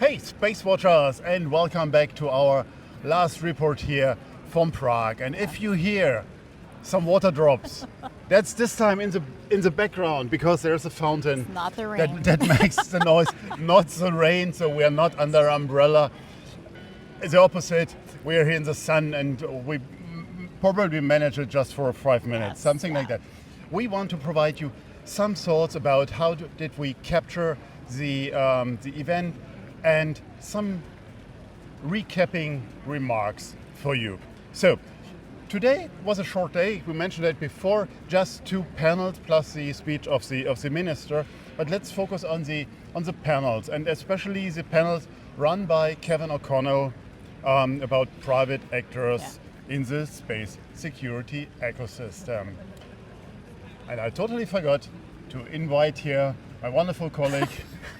Hey, Space Watchers, and welcome back to our last report here from Prague. And if you hear some water drops, that's this time in the background because there's a fountain. It's not the rain. That makes the noise, not the rain. So we are not under umbrella. It's the opposite. We are here in the sun, and we probably manage it just for 5 minutes, something like that. We want to provide you some thoughts about how did we capture the event, and some recapping remarks for you. So today was a short day. We mentioned it before, just 2 panels plus the speech of the minister. But let's focus on the panels, and especially the panels run by Kevin O'Connell about private actors in the space security ecosystem. And I totally forgot to invite here my wonderful colleague,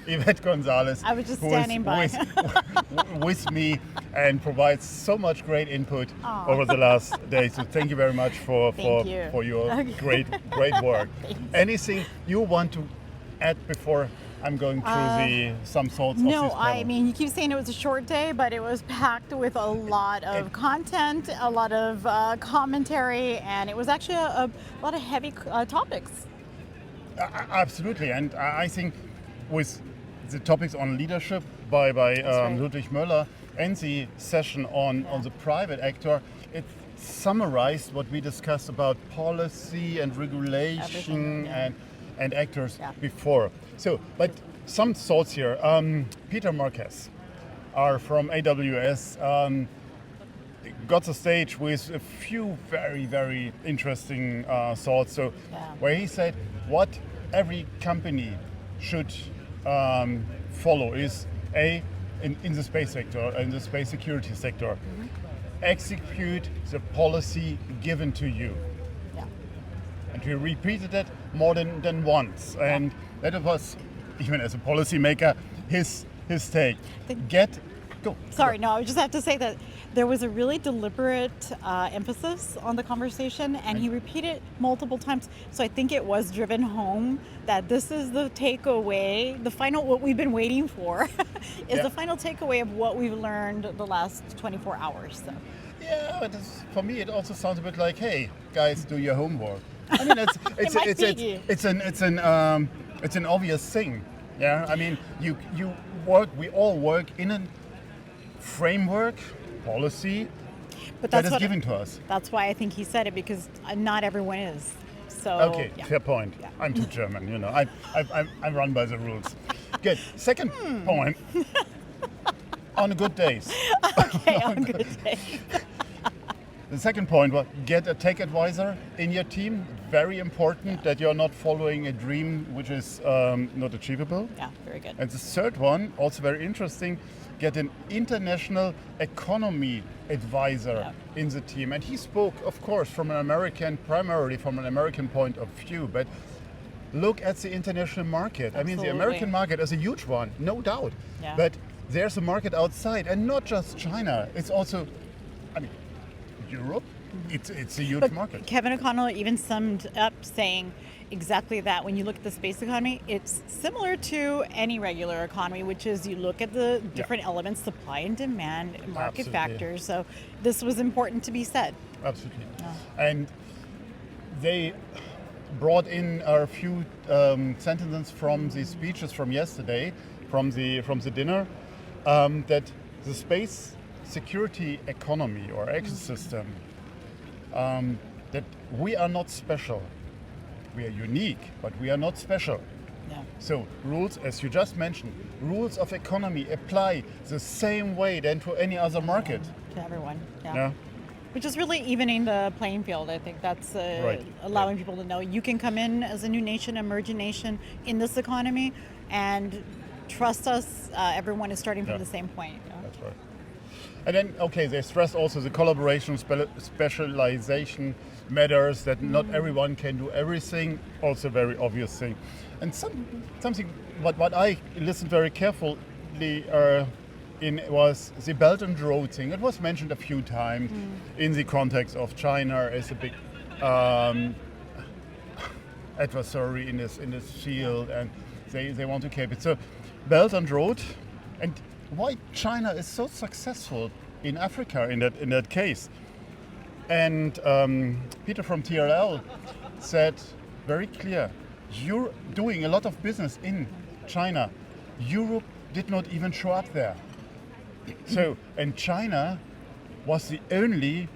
Yvette Gonzalez. I was just standing by. With me and provides so much great input over the last days. So thank you very much for your great work. Anything you want to add before I'm going through some thoughts of this panel? No, I mean, you keep saying it was a short day, but it was packed with a lot of content, a lot of commentary, and it was actually a lot of heavy topics. Absolutely, and I think with the topics on leadership by Ludwig Möller and the session on the private actor, it summarized what we discussed about policy and regulation and actors before. So, but some thoughts here. Peter Marquez are from AWS. Got the stage with a few very, very interesting thoughts. So, where he said what every company should follow is in the space sector, in the space security sector, execute the policy given to you. Yeah. And we repeated it more than once, and that was, even as a policymaker, his take. I just have to say that there was a really deliberate emphasis on the conversation, and he repeated multiple times. So I think it was driven home that this is the takeaway, what we've been waiting for, is the final takeaway of what we've learned the last 24 hours. So. Yeah, but for me it also sounds a bit like, hey, guys, do your homework. I mean, it's an obvious thing. Yeah, I mean, we all work in a framework, policy, but that is given to us. That's why I think he said it, because not everyone is. So okay, fair point. Yeah. I'm too German, you know. I run by the rules. Good. Second point. On good days. Okay, on good days. The second point was get a tech advisor in your team. Very important that you're not following a dream which is not achievable. Yeah, very good. And the third one, also very interesting, get an international economy advisor in the team. And he spoke, of course, primarily from an American point of view, but look at the international market. Absolutely. I mean, the American market is a huge one, no doubt. Yeah. But there's a market outside, and not just China. It's also, Europe. It's a huge market. Kevin O'Connell even summed up saying exactly that. When you look at the space economy, it's similar to any regular economy, which is you look at the different elements, supply and demand, market factors. So this was important to be said. Absolutely. Yeah. And they brought in a few sentences from the speeches from yesterday, from the dinner, that the space security economy or ecosystem, that we are not special. We are unique, but we are not special. Yeah. So rules, as you just mentioned, rules of economy apply the same way than to any other market. To everyone, yeah. Which is really evening the playing field. I think that's allowing people to know you can come in as a new nation, emerging nation in this economy, and trust us, everyone is starting from the same point. That's right. And then, they stress also the collaboration, specialization matters, that not everyone can do everything, also a very obvious thing. And something what I listened very carefully in was the Belt and Road thing. It was mentioned a few times in the context of China as a big adversary in this field, and they want to keep it. So Belt and Road, and why China is so successful in Africa in that case. And Peter from TRL said very clear, you're doing a lot of business in China. Europe did not even show up there. So, and China was the only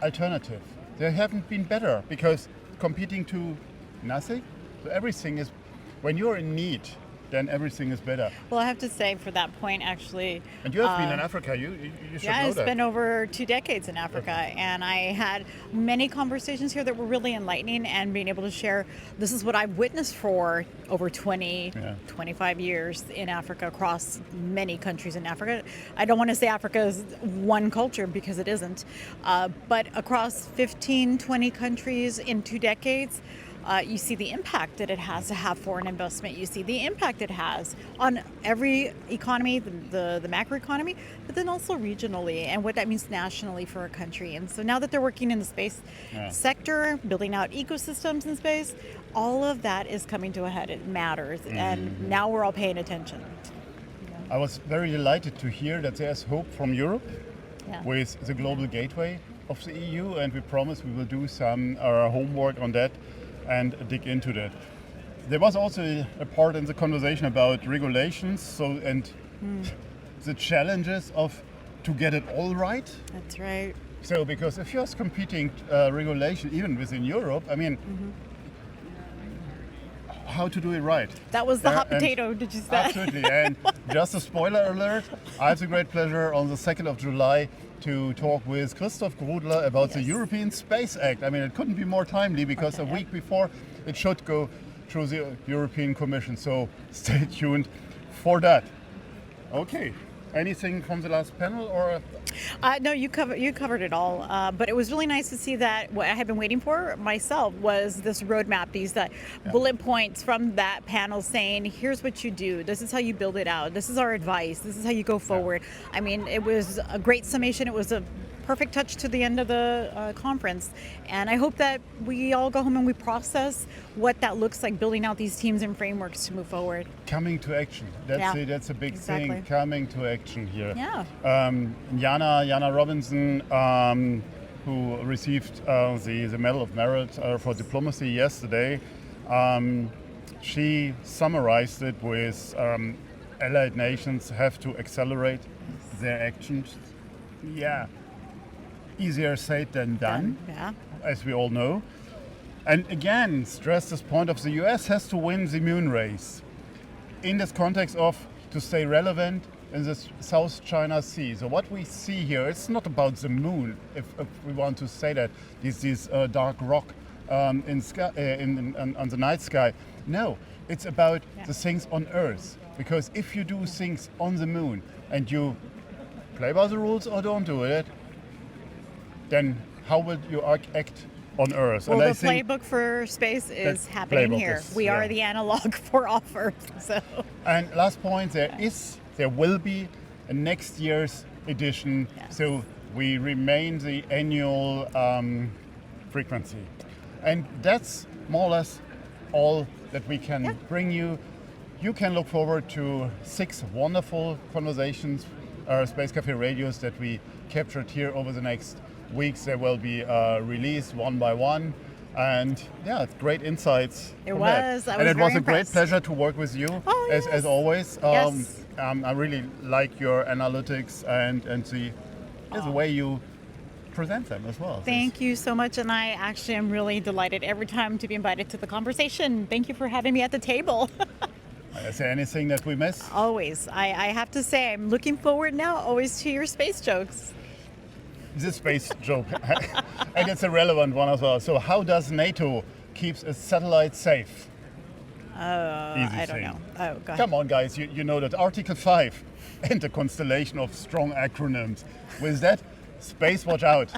alternative. They haven't been better because competing to nothing, so everything is, when you're in need, then everything is better. Well, I have to say, for that point, actually. And you have been in Africa. You should know that. Yeah, I spent over 2 decades in Africa, and I had many conversations here that were really enlightening, and being able to share, this is what I've witnessed for over 25 years in Africa, across many countries in Africa. I don't want to say Africa is one culture, because it isn't, but across 15, 20 countries in 2 decades, you see the impact that it has to have foreign investment. You see the impact it has on every economy, the macroeconomy, but then also regionally, and what that means nationally for a country. And so now that they're working in the space sector, building out ecosystems in space, all of that is coming to a head. It matters, and now we're all paying attention. I was very delighted to hear that there's hope from Europe with the global gateway of the EU, and we promise we will do some homework on that and dig into that. There was also a part in the conversation about regulations, and the challenges of to get it all right. That's right. So, because if you're competing regulation, even within Europe, I mean, how to do it right? That was the hot potato, did you say? Absolutely. And just a spoiler alert, I have the great pleasure on the 2nd of July to talk with Christoph Grudler about the European Space Act. I mean, it couldn't be more timely, because a week before it should go through the European Commission. So stay tuned for that. Okay. Anything from the last panel, or? No, you covered it all. But it was really nice to see that what I had been waiting for myself was this roadmap, these bullet points from that panel saying, here's what you do. This is how you build it out. This is our advice. This is how you go forward. I mean, it was a great summation. It was a perfect touch to the end of the conference. And I hope that we all go home and we process what that looks like, building out these teams and frameworks to move forward. Coming to action. That's a big thing, coming to action here. Yeah. Jana Robinson, who received the Medal of Merit for Diplomacy yesterday, she summarized it with allied nations have to accelerate their actions. Yeah. Easier said than done, as we all know. And again, stress this point of the US has to win the moon race in this context of to stay relevant in the South China Sea. So what we see here, it's not about the moon, if we want to say that, this dark rock on the night sky. No, it's about the things on Earth. Because if you do things on the moon and you play by the rules or don't do it, then how will you act on Earth? Well, and the playbook for space is happening here. We are the analog for off Earth. So. And last point, there will be a next year's edition. So we remain the annual frequency. And that's more or less all that we can bring you. You can look forward to 6 wonderful conversations, Space Cafe radios that we captured here over the next weeks. They will be released one by one, and great insights. It was. And it was a great pleasure to work with you, as always. I really like your analytics and the way you present them as well. Thank you so much, and I actually am really delighted every time to be invited to the conversation. Thank you for having me at the table. Is there anything that we miss? Always. I have to say, I'm looking forward now always to your space jokes. The space joke, and it's a relevant one as well. So how does NATO keep its satellite safe? I don't know. Oh, go ahead. Come on, guys, you know that Article 5 and the constellation of strong acronyms. With that, Space Watch out.